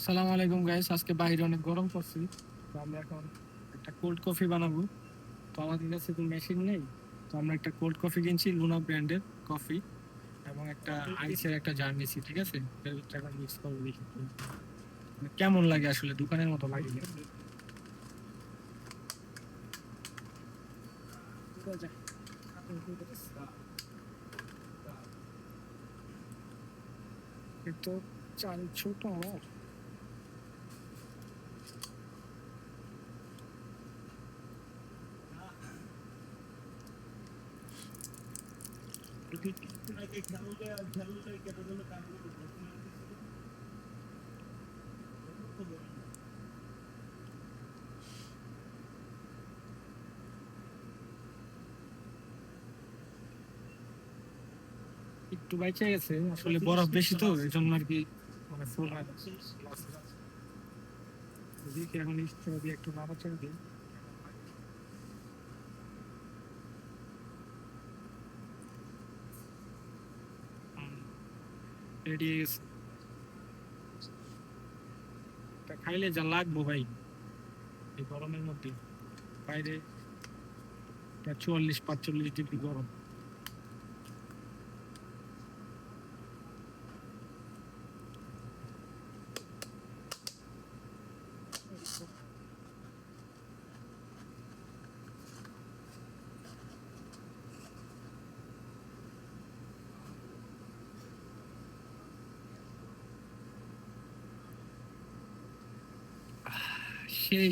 সালাম আলাইকুম গাইস, আজকে বাইরে অনেক গরম পড়ছে। তো আমরা এখন একটা কোল্ড কফি বানাবো। তো আমাদের কাছে তো মেশিন নেই। তো আমরা একটা কোল্ড কফি কিনছি, লুনা ব্র্যান্ডের কফি, এবং একটা আইসের একটা জার নিছি। ঠিক আছে, এর ভিতরে এখন মিক্স করবো, দেখি মানে কেমন লাগে। আসলে দোকানের মতো লাগে না। এ তো চাল ছোট আমার। একটু বাইচে গেছে, আসলে বরফ বেশি তো এই জন্য আর কি। মানে ফুল হয় না। দেখি এখন ইচ্ছা দিয়ে একটু নাড়াচাড়া দিই। রেডি হয়ে গেছে। তা খাইলে যা লাগবো ভাই এই গরমের মধ্যে। বাইরে প্রায় 44-45 ডিগ্রি গরম। সেই